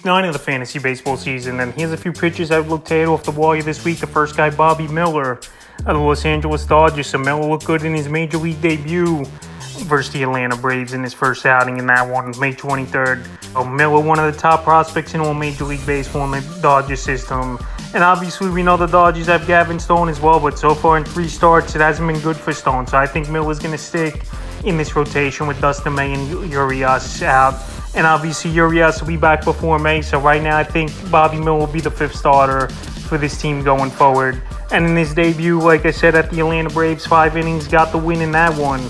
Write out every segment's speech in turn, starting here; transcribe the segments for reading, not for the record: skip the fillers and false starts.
9 of the fantasy baseball season, and here's a few pitchers I've looked at off the wire this week. The first guy, Bobby Miller of the Los Angeles Dodgers. So Miller looked good in his major league debut versus the Atlanta Braves in his first outing in that one, May 23rd. Miller, one of the top prospects in all Major League Baseball in the Dodger system. And obviously we know the Dodgers have Gavin Stone as well, but so far in 3 starts, it hasn't been good for Stone. So I think Miller's going to stick in this rotation with Dustin May and Urias out. And obviously Urias will be back before May, so right now I think Bobby Miller will be the 5th starter for this team going forward. And in his debut, like I said, at the Atlanta Braves, 5 innings, got the win in that one.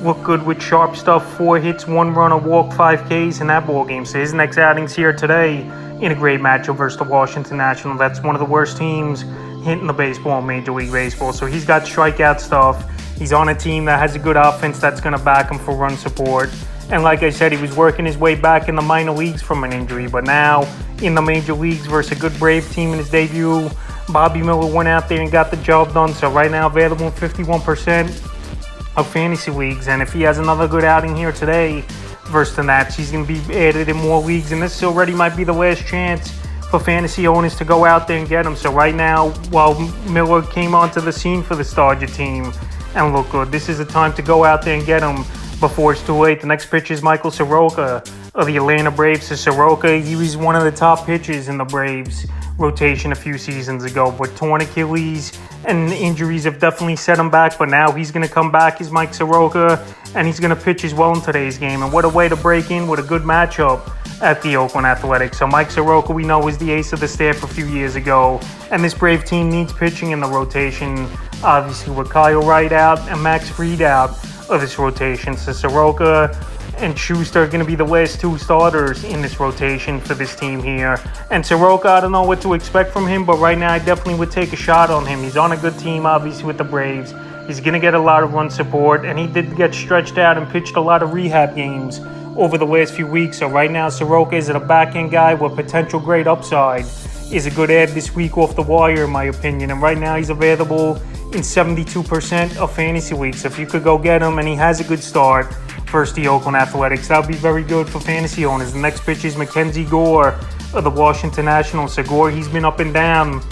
Looked good with sharp stuff, 4 hits, 1 run, a walk, 5 Ks in that ball game. So his next outing's here today in a great matchup versus the Washington National. That's one of the worst teams hitting the baseball in Major League Baseball. So he's got strikeout stuff. He's on a team that has a good offense that's going to back him for run support. And like I said, he was working his way back in the minor leagues from an injury. But now, in the major leagues versus a good Brave team in his debut, Bobby Miller went out there and got the job done. So right now, available in 51% of fantasy leagues. And if he has another good outing here today versus the Nats, he's going to be added in more leagues. And this already might be the last chance for fantasy owners to go out there and get him. So right now, while Miller came onto the scene for the Dodger team and look good, this is the time to go out there and get him before it's too late. The next pitcher is Michael Soroka of the Atlanta Braves. So Soroka, he was one of the top pitchers in the Braves rotation a few seasons ago, but torn Achilles and injuries have definitely set him back. But now he's going to come back as Mike Soroka, and he's going to pitch as well in today's game. And what a way to break in with a good matchup at the Oakland Athletics. So Mike Soroka, we know, was the ace of the staff a few years ago, and this Brave team needs pitching in the rotation, obviously with Kyle Wright out and Max Fried out of this rotation. So Soroka and Schuster are going to be the last 2 starters in this rotation for this team here. And Soroka, I don't know what to expect from him, but right now I definitely would take a shot on him. He's on a good team, obviously, with the Braves. He's going to get a lot of run support, and he did get stretched out and pitched a lot of rehab games over the last few weeks. So right now, Soroka is a back-end guy with potential great upside. Is a good ad this week off the wire, in my opinion. And right now, he's available in 72% of fantasy leagues. So if you could go get him, and he has a good start versus the Oakland Athletics, that would be very good for fantasy owners. The next pitcher is Mackenzie Gore of the Washington Nationals. So Gore, he's been up and down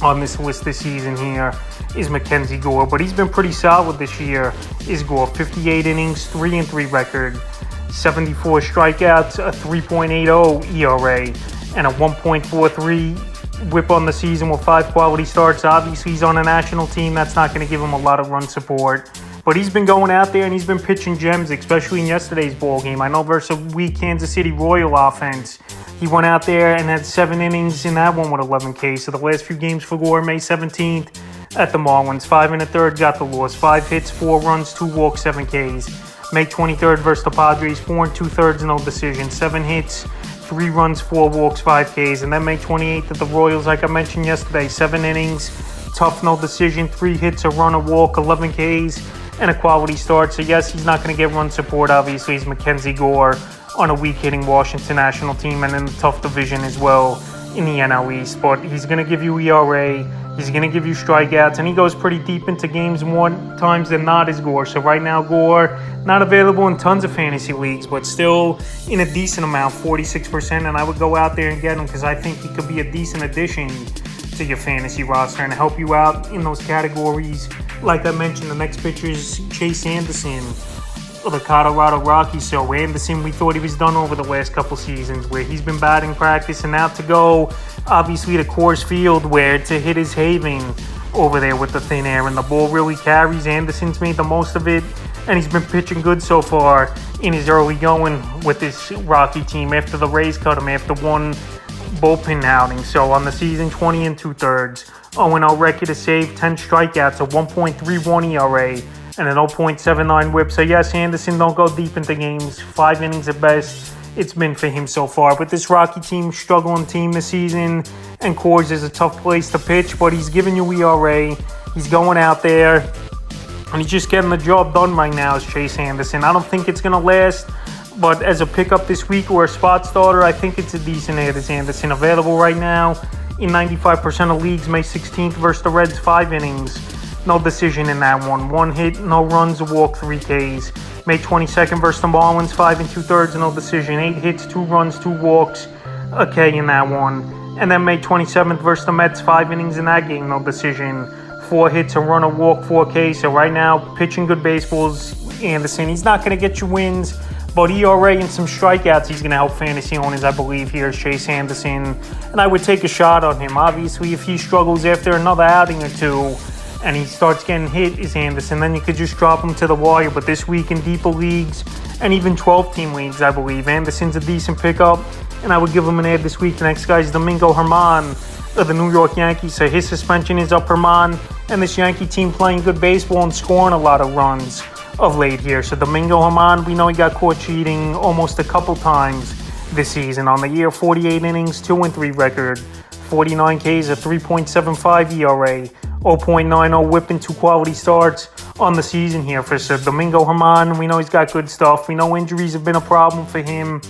on this list this season here, is Mackenzie Gore. But he's been pretty solid this year, is Gore. 58 innings, 3-3 record, 74 strikeouts, a 3.80 ERA, and a 1.43 whip on the season with 5 quality starts. Obviously, he's on a national team. That's not going to give him a lot of run support. But he's been going out there and he's been pitching gems, especially in yesterday's ball game. I know versus a weak Kansas City Royal offense, he went out there and had 7 innings in that one with 11 Ks. So the last few games for Gore, May 17th at the Marlins, 5 1/3 got the loss, 5 hits, 4 runs, 2 walks, 7 Ks. May 23rd versus the Padres, 4 2/3, no decision, 7 hits, 3 runs, 4 walks, 5 Ks. And then May 28th at the Royals, like I mentioned yesterday, 7 innings, tough, no decision, 3 hits, a run, a walk, 11 Ks, and a quality start. So yes, he's not going to get run support. Obviously, he's Mackenzie Gore on a weak-hitting Washington National team and in the tough division as well in the NL East. But he's going to give you ERA, he's going to give you strikeouts, and he goes pretty deep into games more times than not as Gore. So right now, Gore, not available in tons of fantasy leagues, but still in a decent amount, 46%. And I would go out there and get him because I think he could be a decent addition to your fantasy roster and help you out in those categories. Like I mentioned, the next pitcher is Chase Anderson of the Colorado Rockies. So Anderson, we thought he was done over the last couple seasons, where he's been batting practice, and now to go, obviously, to Coors Field, where to hit his having over there with the thin air, and the ball really carries. Anderson's made the most of it, and he's been pitching good so far in his early going with this Rocky team after the Rays cut him after one bullpen outing. So on the season, 20 2/3, 0-0 record to save, 10 strikeouts, a 1.31 ERA, and an 0.79 whip. So yes, Anderson don't go deep into games, 5 innings at best. It's been for him so far. But this Rocky team, struggling team this season, and Coors is a tough place to pitch, but he's giving you ERA. He's going out there, and he's just getting the job done right now as Chase Anderson. I don't think it's going to last, but as a pickup this week or a spot starter, I think it's a decent ad as Anderson. Available right now in 95% of leagues, May 16th versus the Reds, 5 innings. No decision in that one. 1 hit, no runs, a walk, 3 Ks. May 22nd versus the Marlins, 5 2/3, no decision. 8 hits, 2 runs, 2 walks, a K in that one. And then May 27th versus the Mets, 5 innings in that game, no decision. 4 hits, a run, a walk, 4 Ks. So right now, pitching good baseballs, Anderson. He's not going to get you wins, but ERA and some strikeouts, he's going to help fantasy owners, I believe, here is Chase Anderson. And I would take a shot on him. Obviously, if he struggles after another outing or two and he starts getting hit, is Anderson, then you could just drop him to the wire. But this week in deeper leagues and even 12-team leagues, I believe, Anderson's a decent pickup, and I would give him an ad this week. The next guy is Domingo Germán of the New York Yankees. So his suspension is up, Germán, and this Yankee team playing good baseball and scoring a lot of runs of late here. So Domingo Germán, we know he got caught cheating almost a couple times this season. On the year, 48 innings, 2-3 record, 49 Ks, a 3.75 ERA, 0.90 whip, and 2 quality starts on the season here for Sir Domingo Germán. We know he's got good stuff. We know injuries have been a problem for him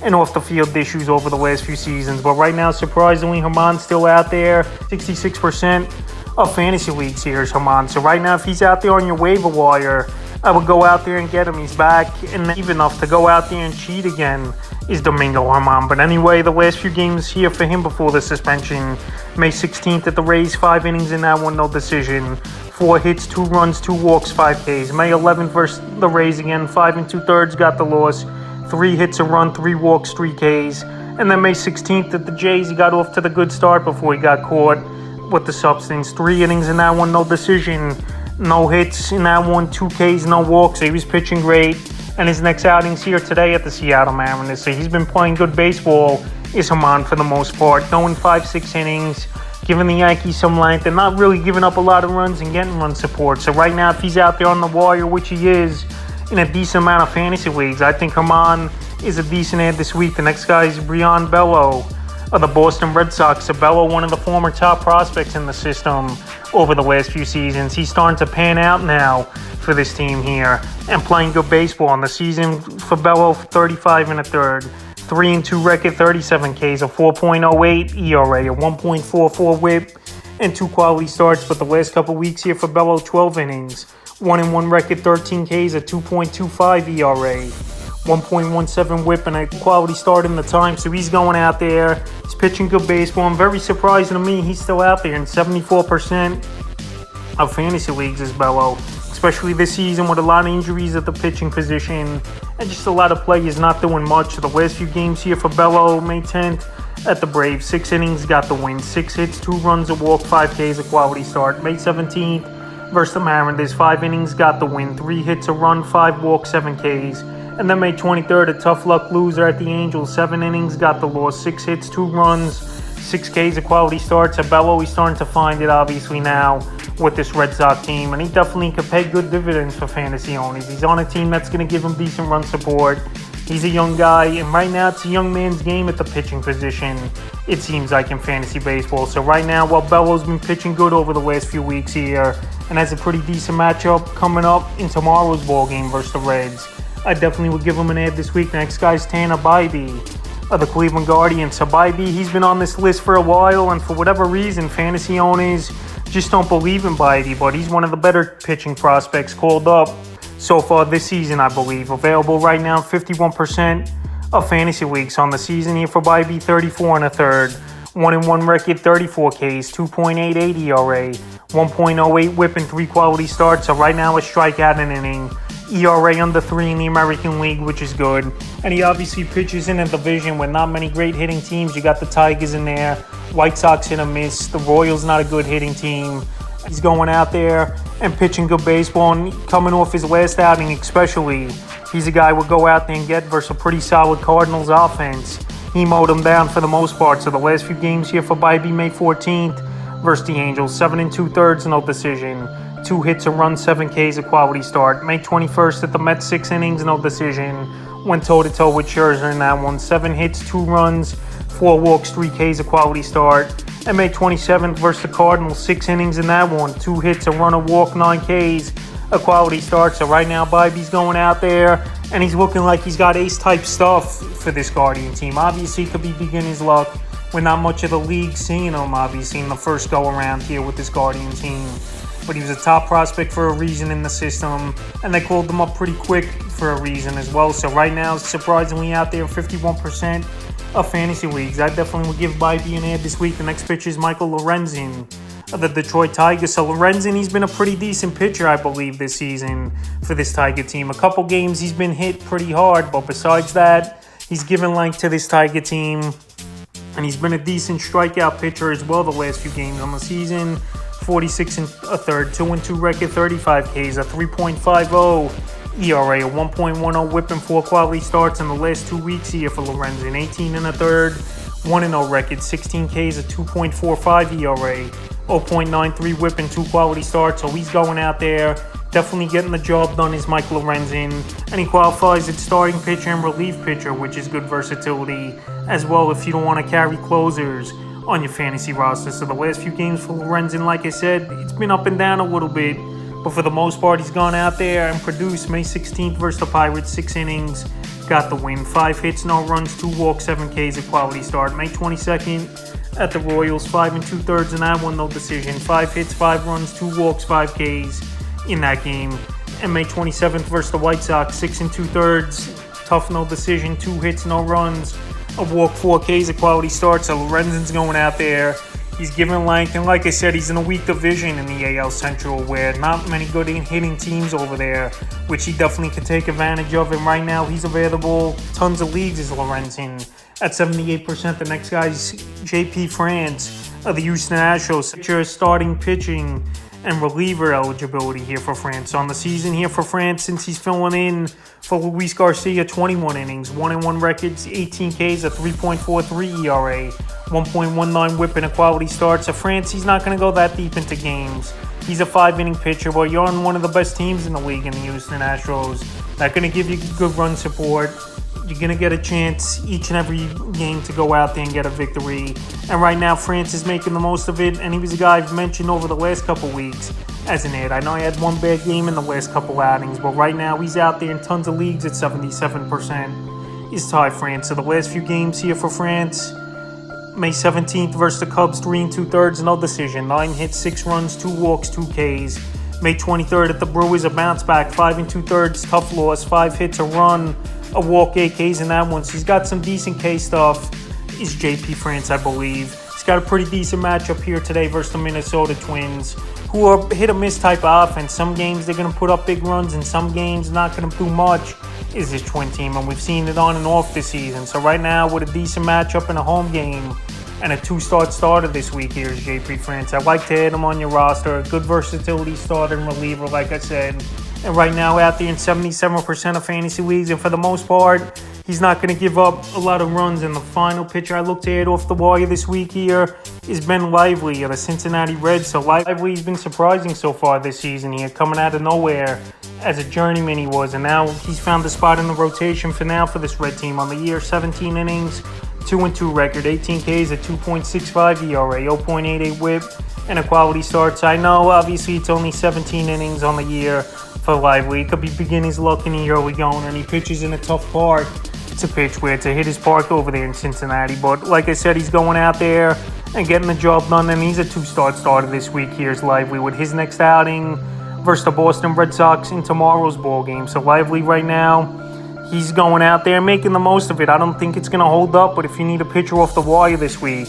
and off the field issues over the last few seasons. But right now, surprisingly, Germán's still out there. 66% of fantasy leagues here is Germán. So right now, if he's out there on your waiver wire, I would go out there and get him. He's back, and even enough to go out there and cheat again is Domingo Germán. But anyway, the last few games here for him before the suspension. May 16th at the Rays, 5 innings in that one, no decision. 4 hits, 2 runs, 2 walks, 5 Ks. May 11th versus the Rays again, 5 2/3, got the loss. 3 hits, a run, 3 walks, 3 Ks. And then May 16th at the Jays, he got off to the good start before he got caught with the substance. 3 innings in that one, no decision. No hits in that one, 2 Ks, no walks. He was pitching great. And his next outing's here today at the Seattle Mariners. So he's been playing good baseball, is Germán, for the most part. Going 5-6 innings, giving the Yankees some length, and not really giving up a lot of runs and getting run support. So right now, if he's out there on the wire, which he is, in a decent amount of fantasy leagues, I think Germán is a decent ad this week. The next guy is Brayan Bello of the Boston Red Sox. So Bello, one of the former top prospects in the system over the last few seasons. He's starting to pan out now for this team here and playing good baseball. In the season for Bello, 35 1/3, 3-2 record, 37 Ks, a 4.08 ERA, a 1.44 whip, and 2 quality starts. But the last couple weeks here for Bello, 12 innings, 1-1 record, 13 Ks, a 2.25 ERA, 1.17 whip, and a quality start in the time. So he's going out there. He's pitching good baseball. I'm very surprised to me he's still out there in 74% of fantasy leagues is Bello, especially this season with a lot of injuries at the pitching position and just a lot of players not doing much. So the last few games here for Bello, May 10th at the Braves, 6 innings, got the win. 6 hits, 2 runs, a walk, 5 Ks, a quality start. May 17th versus the Mariners, 5 innings, got the win. 3 hits, a run, 5 walks, 7 Ks. And then May 23rd, a tough luck loser at the Angels. 7 innings, got the loss. 6 hits, 2 runs, 6 Ks, a quality start. So Bello, he's starting to find it, obviously, now with this Red Sox team. And he definitely could pay good dividends for fantasy owners. He's on a team that's going to give him decent run support. He's a young guy, and right now it's a young man's game at the pitching position, it seems like, in fantasy baseball. So right now, while Bello's been pitching good over the last few weeks here and has a pretty decent matchup coming up in tomorrow's ball game versus the Reds, I definitely would give him an ad this week. Next guy's Tanner Bibee of the Cleveland Guardians. So Bibee, he's been on this list for a while, and for whatever reason, fantasy owners just don't believe in Bibee, but he's one of the better pitching prospects called up so far this season, I believe. Available right now, 51% of fantasy leagues on the season here for Bibee, 34 1/3. 1-1 record, 34 Ks, 2.88 ERA, 1.08 whip, and 3 quality starts. So right now, a strikeout an inning. ERA under 3 in the American League, which is good. And he obviously pitches in a division with not many great hitting teams. You got the Tigers in there, White Sox hit and miss. The Royals not a good hitting team. He's going out there and pitching good baseball, and coming off his last outing especially, he's a guy who would go out there and get versus a pretty solid Cardinals offense. He mowed them down for the most part. So the last few games here for Bibee, May 14th versus the Angels, 7 2/3, no decision. 2 hits, a run, 7 Ks, a quality start. May 21st at the Mets, 6 innings, no decision. Went toe-to-toe with Scherzer in that one. 7 hits, 2 runs, 4 walks, 3 Ks, a quality start. And May 27th versus the Cardinals, 6 innings in that one. 2 hits, a run, a walk, 9 Ks, a quality start. So right now, Bibee's going out there, and he's looking like he's got ace-type stuff for this Guardian team. Obviously, could be beginner's luck. We're not much of the league seeing him, obviously, in the first go-around here with this Guardian team. But he was a top prospect for a reason in the system, and they called him up pretty quick for a reason as well. So right now, surprisingly out there, 51% of fantasy leagues. I definitely would give Bobby an ad this week. The next pitcher is Michael Lorenzen of the Detroit Tigers. So Lorenzen, he's been a pretty decent pitcher, I believe, this season for this Tiger team. A couple games he's been hit pretty hard, but besides that, he's given length to this Tiger team. And he's been a decent strikeout pitcher as well the last few games on the season. 46 and a third, 2-2 record, 35 Ks, a 3.50 ERA, a 1.10 whip, and 4 quality starts in the last 2 weeks here for Lorenzen. 18 and a third, 1-0 record, 16 Ks, a 2.45 ERA, 0.93 whip, and 2 quality starts. So he's going out there, definitely getting the job done is Michael Lorenzen. And he qualifies at starting pitcher and relief pitcher, which is good versatility as well if you don't want to carry closers on your fantasy roster. So the last few games for Lorenzen, like I said, it's been up and down a little bit. But for the most part, he's gone out there and produced. May 16th versus the Pirates, 6 innings, got the win. 5 hits, no runs, 2 walks, 7 Ks, a quality start. May 22nd at the Royals, 5 2/3 in that one, no decision. 5 hits, 5 runs, 2 walks, 5 Ks in that game. And May 27th versus the White Sox, 6 2/3, tough, no decision, 2 hits, no runs, a walk, 4 Ks, a quality start. So Lorenzen's going out there. He's given length, and like I said, he's in a weak division in the AL Central where not many good hitting teams over there, which he definitely can take advantage of. And right now, he's available tons of leagues as Lorenzen at 78%. The next guy's JP France of the Houston Astros. Starting pitching and reliever eligibility here for France. On the season here for France, since he's filling in for Luis Garcia, 21 innings, 1-1 records, 18 Ks, a 3.43 ERA, 1.19 whip, and a quality start. So France, he's not going to go that deep into games. He's a 5-inning pitcher, but you're on one of the best teams in the league in the Houston Astros. That's going to give you good run support. You're going to get a chance each and every game to go out there and get a victory. And right now, France is making the most of it. And he was a guy I've mentioned over the last couple weeks as an ad. I know he had one bad game in the last couple outings, but right now he's out there in tons of leagues at 77%. Is Ty France. So the last few games here for France, May 17th versus the Cubs, 3 2/3, no decision. 9 hits, 6 runs, 2 walks, 2 Ks. May 23rd at the Brewers, a bounce back, 5 2/3, tough loss, 5 hits, a run, a walk, 8 Ks in that one. So he's got some decent K stuff. Is JP France, I believe. He's got a pretty decent matchup here today versus the Minnesota Twins, who are hit or miss type of offense. Some games they're going to put up big runs, and some games not going to do much. Is this Twin team, and we've seen it on and off this season. So right now, with a decent matchup in a home game and a 2-start starter this week, here is JP France. I'd like to add him on your roster. A good versatility starter and reliever, like I said. And right now, out there in 77% of fantasy leagues, and for the most part, he's not going to give up a lot of runs. And the final pitcher I look to add off the wire this week here is Ben Lively of the Cincinnati Reds. So Lively's been surprising so far this season here, coming out of nowhere as a journeyman he was. And now he's found a spot in the rotation for now for this Red team. On the year, 17 innings, 2-2 record, 18 Ks, a 2.65 ERA, 0.88 whip, and a quality start. So I know, obviously, it's only 17 innings on the year for Lively. It could be beginning his luck in the early going, and he pitches in a tough park to pitch with. It's a hitter's park over there in Cincinnati. But like I said, he's going out there and getting the job done, and he's a 2-start starter this week. Here's Lively with his next outing versus the Boston Red Sox in tomorrow's ball game. So Lively right now, he's going out there making the most of it. I don't think it's going to hold up, but if you need a pitcher off the wire this week,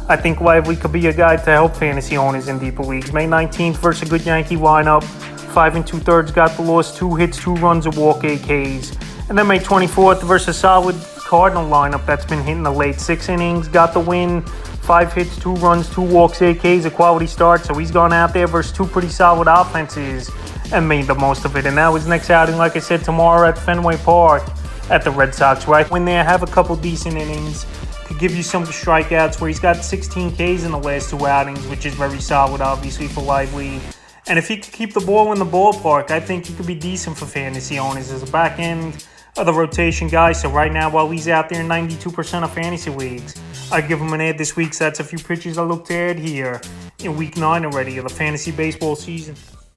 I think Lively could be a guy to help fantasy owners in deeper leagues. May 19th versus a good Yankee lineup, 5 2/3, got the loss, 2 hits, 2 runs, a walk, 8 Ks. And then May 24th versus a solid Cardinal lineup that's been hitting the late 6 innings, got the win, 5 hits, 2 runs, 2 walks, 8 Ks, a quality start. So he's gone out there versus 2 pretty solid offenses and made the most of it. And now his next outing, like I said, tomorrow at Fenway Park at the Red Sox, right? When they have a couple decent innings, could give you some strikeouts, where he's got 16 Ks in the last 2 outings, which is very solid, obviously, for Lively. And if he could keep the ball in the ballpark, I think he could be decent for fantasy owners as a back end of the rotation guy. So right now, while he's out there in 92% of fantasy leagues, I'd give him an ad this week. So that's a few pitchers I look to add here in week 9 already of the fantasy baseball season.